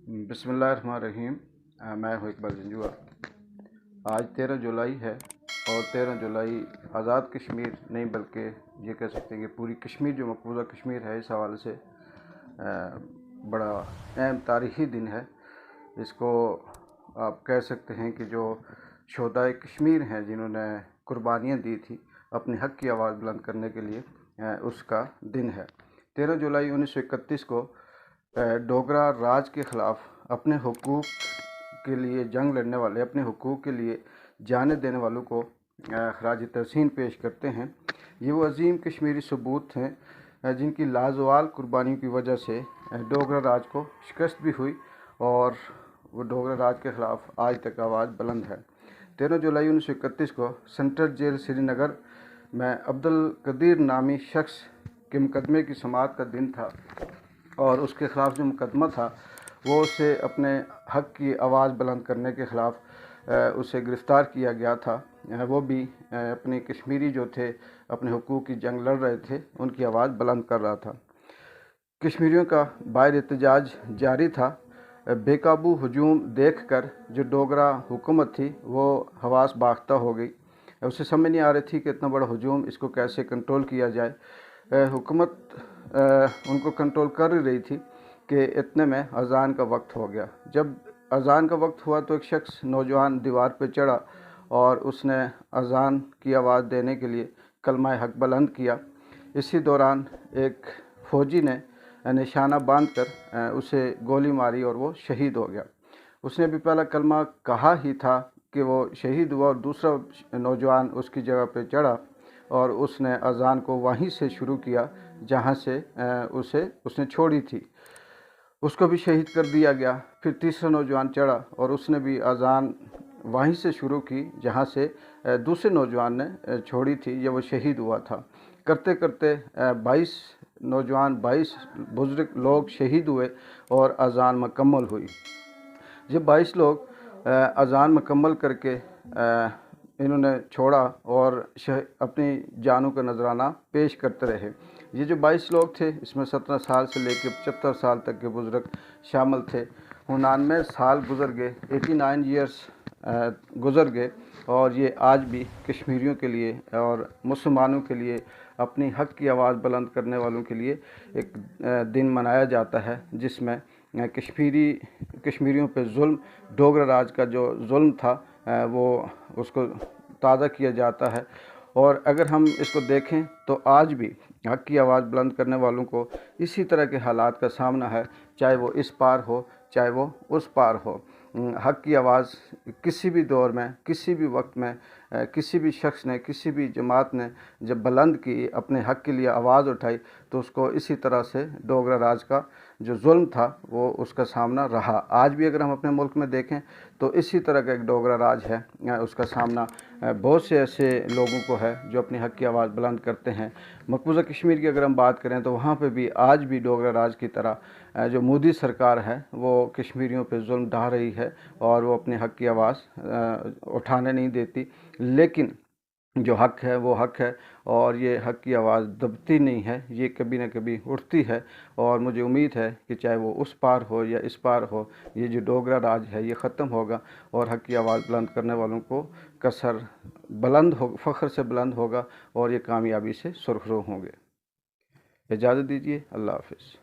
बिस्मिल्लाहिर्रहमानिर्रहीम। मैं हूँ इकबाल जंजुआ। आज 13 जुलाई है और 13 जुलाई आज़ाद कश्मीर नहीं बल्कि ये कह सकते हैं कि पूरी कश्मीर जो मकबूजा कश्मीर है, इस हवाले से बड़ा अहम तारीख़ी दिन है। इसको आप कह सकते हैं कि जो शोहदाए कश्मीर हैं, जिन्होंने कुर्बानियाँ दी थी अपने हक़ की आवाज़ बुलंद करने के लिए, उसका दिन है। 13 जुलाई 1931 को डोगरा राज के ख़िलाफ़ अपने हुकूक़ के लिए जंग लड़ने वाले, अपने हुकूक़ के लिए जाने देने वालों को ख़राज तहसीन पेश करते हैं। ये वो अजीम कश्मीरी सबूत हैं जिनकी लाजवाल कुर्बानियों की वजह से डोगरा राज को शिकस्त भी हुई और वो डोगरा राज के ख़िलाफ़ आज तक आवाज़ बुलंद है। 13 जुलाई 1931 को सेंट्रल जेल श्रीनगर में अब्दुल कदीर नामी शख्स के मुकदमे की समाअत का दिन था और उसके ख़िलाफ़ जो मुकदमा था वो उसे अपने हक़ की आवाज़ बुलंद करने के ख़िलाफ़ उसे गिरफ़्तार किया गया था। वो भी अपने कश्मीरी जो थे, अपने हुकूक़ की जंग लड़ रहे थे, उनकी आवाज़ बुलंद कर रहा था। कश्मीरियों का बाहर एहतजाज जारी था। बेकाबू हजूम देख कर जो डोगरा हुकूमत थी वो हवास बाख्ता हो गई। उसे समझ नहीं आ रही थी कि इतना बड़ा हजूम, इसको कैसे कंट्रोल किया जाए। हुकूमत उनको कंट्रोल कर रही थी कि इतने में अज़ान का वक्त हो गया। जब अज़ान का वक्त हुआ तो एक शख्स नौजवान दीवार पर चढ़ा और उसने अज़ान की आवाज़ देने के लिए कलमा हक़ बुलंद किया। इसी दौरान एक फ़ौजी ने निशाना बांधकर उसे गोली मारी और वो शहीद हो गया। उसने भी पहला कलमा कहा ही था कि वो शहीद हुआ और दूसरा नौजवान उसकी जगह पे चढ़ा और उसने अज़ान को वहीं से शुरू किया जहाँ से उसने छोड़ी थी। उसको भी शहीद कर दिया गया। फिर तीसरा नौजवान चढ़ा और उसने भी अज़ान वहीं से शुरू की जहाँ से दूसरे नौजवान ने छोड़ी थी, जब वो शहीद हुआ था। करते करते 22 नौजवान, 22 बुज़ुर्ग लोग शहीद हुए और अज़ान मुकम्मल हुई। जब 22 लोग अज़ान मुकम्मल करके इन्होंने छोड़ा और अपनी जानों का नजराना पेश करते रहे। ये जो 22 लोग थे, इसमें 17 साल से लेकर 75 साल तक के बुज़ुर्ग शामिल थे। 99 साल गुज़र गए, 89 ईयर्स गुज़र गए और ये आज भी कश्मीरियों के लिए और मुसलमानों के लिए, अपनी हक़ की आवाज़ बुलंद करने वालों के लिए एक दिन मनाया जाता है, जिसमें कश्मीरियों पे जुल्म, डोगरा राज का जो जुल्म था वो उसको ताज़ा किया जाता है। और अगर हम इसको देखें तो आज भी हक़ की आवाज़ बुलंद करने वालों को इसी तरह के हालात का सामना है, चाहे वो इस पार हो चाहे वो उस पार हो। हक़ की आवाज़ किसी भी दौर में, किसी भी वक्त में, किसी भी शख्स ने, किसी भी जमात ने जब बुलंद की, अपने हक़ के लिए आवाज़ उठाई, तो उसको इसी तरह से डोगरा राज का जो जुल्म था वो उसका सामना रहा। आज भी अगर हम अपने मुल्क में देखें तो इसी तरह का एक डोगरा राज है, उसका सामना बहुत से ऐसे लोगों को है जो अपनी हक़ की आवाज़ बुलंद करते हैं। मकबूजा कश्मीर की अगर हम बात करें तो वहाँ पे भी आज भी डोगरा राज की तरह जो मोदी सरकार है वो कश्मीरियों पे जुल्म ढा रही है और वो अपने हक़ की आवाज़ उठाने नहीं देती। लेकिन जो हक़ है वो हक़ है और ये हक़ की आवाज़ दबती नहीं है, ये कभी ना कभी उठती है। और मुझे उम्मीद है कि चाहे वो उस पार हो या इस पार हो, ये जो डोगरा राज है ये ख़त्म होगा और हक़ की आवाज़ बुलंद करने वालों को का सर बुलंद हो, फ़ख्र से बुलंद होगा और ये कामयाबी से सुरखरू होंगे। इजाज़त दीजिए। अल्लाह हाफ़िज़।